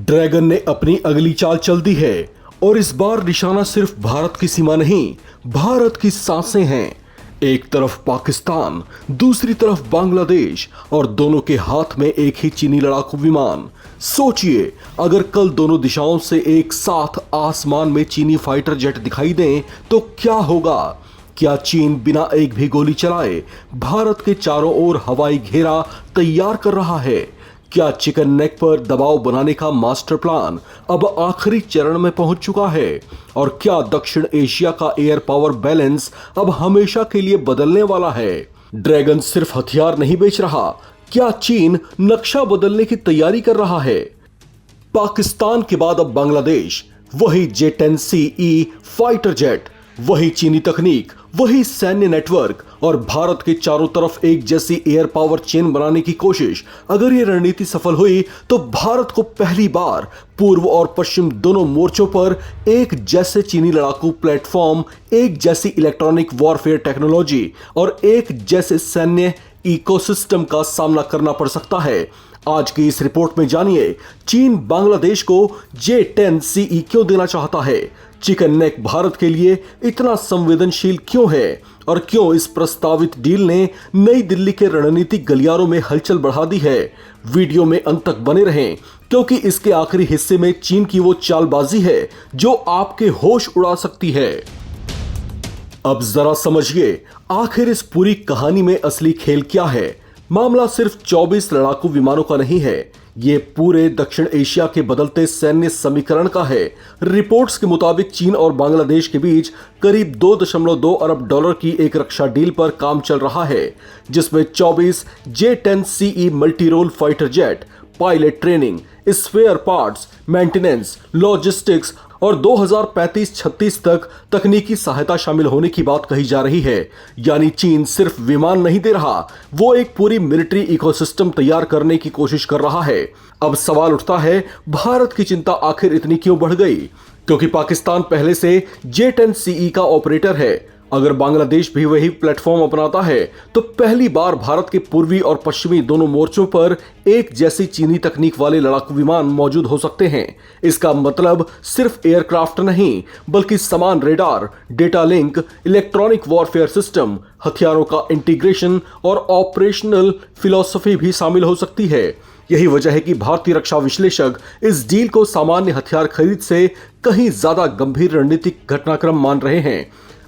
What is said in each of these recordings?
Dragon ने अपनी अगली चाल चल दी है और इस बार निशाना सिर्फ भारत की सीमा नहीं, भारत की सांसें हैं। एक तरफ पाकिस्तान, दूसरी तरफ बांग्लादेश और दोनों के हाथ में एक ही चीनी लड़ाकू विमान। सोचिए, अगर कल दोनों दिशाओं से एक साथ आसमान में चीनी फाइटर जेट दिखाई दें तो क्या होगा? क्या चीन बिना एक भी गोली चलाए भारत के चारों ओर हवाई घेरा तैयार कर रहा है? क्या चिकन नेक पर दबाव बनाने का मास्टर प्लान अब आखिरी चरण में पहुंच चुका है? और क्या दक्षिण एशिया का एयर पावर बैलेंस अब हमेशा के लिए बदलने वाला है? ड्रैगन सिर्फ हथियार नहीं बेच रहा, क्या चीन नक्शा बदलने की तैयारी कर रहा है? पाकिस्तान के बाद अब बांग्लादेश, वही J-10C फाइटर जेट, वही चीनी तकनीक, वही सैन्य नेटवर्क और भारत के चारों तरफ एक जैसी एयर पावर चेन बनाने की कोशिश। अगर ये रणनीति सफल हुई तो भारत को पहली बार पूर्व और पश्चिम दोनों मोर्चों पर एक जैसे चीनी लड़ाकू प्लेटफॉर्म, एक जैसी इलेक्ट्रॉनिक वॉरफेयर टेक्नोलॉजी और एक जैसे सैन्य इकोसिस्टम का सामना करना पड़ सकता है। आज की इस रिपोर्ट में जानिए, चीन बांग्लादेश को J-10C क्यों देना चाहता है, चिकन नेक भारत के लिए इतना संवेदनशील क्यों है और क्यों इस प्रस्तावित डील ने नई दिल्ली के रणनीतिक गलियारों में हलचल बढ़ा दी है। वीडियो में अंत तक बने रहें, क्योंकि इसके आखिरी हिस्से में चीन की वो चालबाजी है जो आपके होश उड़ा सकती है। अब जरा समझिए, आखिर इस पूरी कहानी में असली खेल क्या है। मामला सिर्फ 24 लड़ाकू विमानों का नहीं है, ये पूरे दक्षिण एशिया के बदलते सैन्य समीकरण का है। रिपोर्ट्स के मुताबिक चीन और बांग्लादेश के बीच करीब $2.2 अरब की एक रक्षा डील पर काम चल रहा है, जिसमें 24 J-10C multi role fighter jet, pilot training, spare parts, maintenance, logistics और 2035-36 तक तकनीकी सहायता शामिल होने की बात कही जा रही है। यानी चीन सिर्फ विमान नहीं दे रहा, वो एक पूरी मिलिट्री इकोसिस्टम तैयार करने की कोशिश कर रहा है। अब सवाल उठता है, भारत की चिंता आखिर इतनी क्यों बढ़ गई? क्योंकि पाकिस्तान पहले से J-10C का ऑपरेटर है। अगर बांग्लादेश भी वही प्लेटफॉर्म अपनाता है तो पहली बार भारत के पूर्वी और पश्चिमी दोनों मोर्चों पर एक जैसी चीनी तकनीक वाले लड़ाकू विमान मौजूद हो सकते हैं। इसका मतलब सिर्फ एयरक्राफ्ट नहीं, बल्कि समान radar, data link, electronic warfare system, हथियारों का इंटीग्रेशन और ऑपरेशनल फिलॉसफी भी शामिल हो सकती है। यही वजह है कि भारतीय रक्षा विश्लेषक इस डील को सामान्य हथियार खरीद से कहीं ज्यादा गंभीर रणनीतिक घटनाक्रम मान रहे हैं।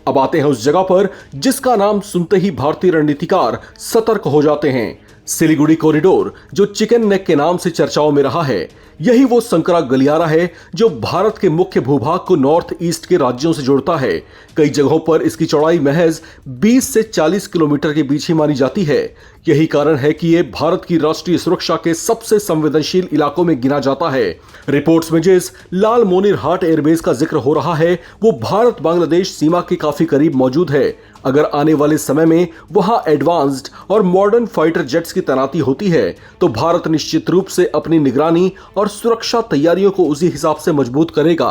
अब आते हैं उस जगह पर जिसका नाम सुनते ही भारतीय रणनीतिकार सतर्क हो जाते हैं, सिलीगुड़ी कॉरिडोर, जो चिकन नेक के नाम से चर्चाओं में रहा है। यही वो संकरा गलियारा है जो भारत के मुख्य भूभाग को नॉर्थ ईस्ट के राज्यों से जोड़ता है। कई जगहों पर इसकी चौड़ाई महज 20 से 40 किलोमीटर के बीच ही मानी जाती है। यही कारण है कि ये भारत की राष्ट्रीय सुरक्षा के सबसे संवेदनशील इलाकों में गिना जाता है। रिपोर्ट्स में जिस लाल मोनिर हाट एयरबेस का जिक्र हो रहा है, वो भारत बांग्लादेश सीमा के काफी करीब मौजूद है। अगर आने वाले समय में वहां एडवांस्ड और मॉडर्न फाइटर जेट्स की तैनाती होती है तो भारत निश्चित रूप से अपनी निगरानी और सुरक्षा तैयारियों को उसी हिसाब से मजबूत करेगा।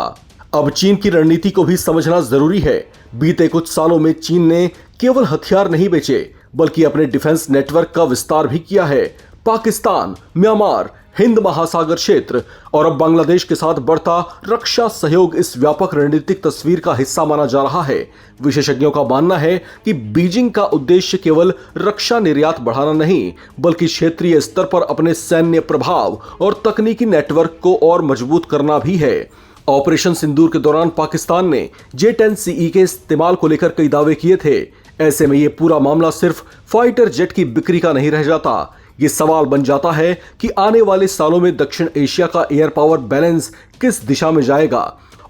अब चीन की रणनीति को भी समझना जरूरी है। बीते कुछ सालों में चीन ने केवल हथियार नहीं बेचे, बल्कि अपने डिफेंस नेटवर्क का विस्तार भी किया है। पाकिस्तान, म्यांमार, हिंद महासागर क्षेत्र और अब बांग्लादेश के साथ बढ़ता रक्षा सहयोग इस व्यापक रणनीतिक तस्वीर का हिस्सा माना जा रहा है। विशेषज्ञों का मानना है कि बीजिंग का उद्देश्य केवल रक्षा निर्यात बढ़ाना नहीं, बल्कि क्षेत्रीय स्तर पर अपने सैन्य प्रभाव और तकनीकी नेटवर्क को और मजबूत करना भी है। ऑपरेशन सिंदूर के दौरान पाकिस्तान ने J-10C के इस्तेमाल को लेकर कई दावे किए थे। ऐसे में ये पूरा मामला सिर्फ फाइटर जेट की बिक्री का नहीं रह जाता। ये सवाल बन जाता है कि आने वाले सालों में दक्षिण एशिया का एयर पावर बैलेंस किस दिशा में जाएगा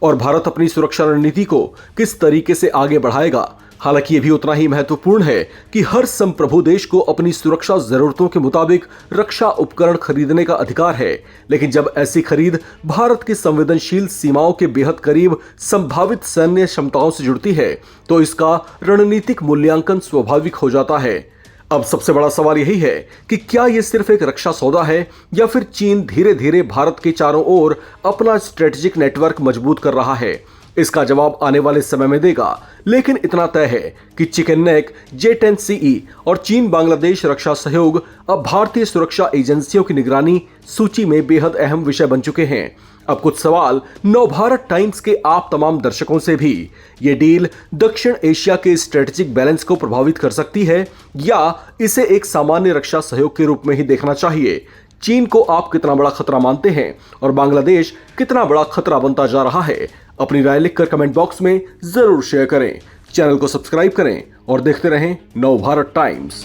और भारत अपनी सुरक्षा रणनीति को किस तरीके से आगे बढ़ाएगा। हालांकि ये भी उतना ही महत्वपूर्ण है कि हर संप्रभु देश को अपनी सुरक्षा जरूरतों के मुताबिक रक्षा उपकरण खरीदने का अधिकार है, लेकिन जब ऐसी खरीद भारत की संवेदनशील सीमाओं के बेहद करीब संभावित सैन्य क्षमताओं से जुड़ती है तो इसका रणनीतिक मूल्यांकन स्वाभाविक हो जाता है। अब सबसे बड़ा सवाल यही है कि क्या यह सिर्फ एक रक्षा सौदा है या फिर चीन धीरे धीरे भारत के चारों ओर अपना स्ट्रेटेजिक नेटवर्क मजबूत कर रहा है। इसका जवाब आने वाले समय में देगा, लेकिन इतना तय है कि चिकन नेक, J-10CE और चीन बांग्लादेश रक्षा सहयोग अब भारतीय सुरक्षा एजेंसियों की निगरानी सूची में बेहद अहम विषय बन चुके हैं। अब कुछ सवाल नवभारत टाइम्स के आप तमाम दर्शकों से भी। ये डील दक्षिण एशिया के स्ट्रेटेजिक बैलेंस को प्रभावित कर सकती है या इसे एक सामान्य रक्षा सहयोग के रूप में ही देखना चाहिए? चीन को आप कितना बड़ा खतरा मानते हैं और बांग्लादेश कितना बड़ा खतरा बनता जा रहा है? अपनी राय लिखकर कमेंट बॉक्स में जरूर शेयर करें। चैनल को सब्सक्राइब करें और देखते रहें नवभारत टाइम्स।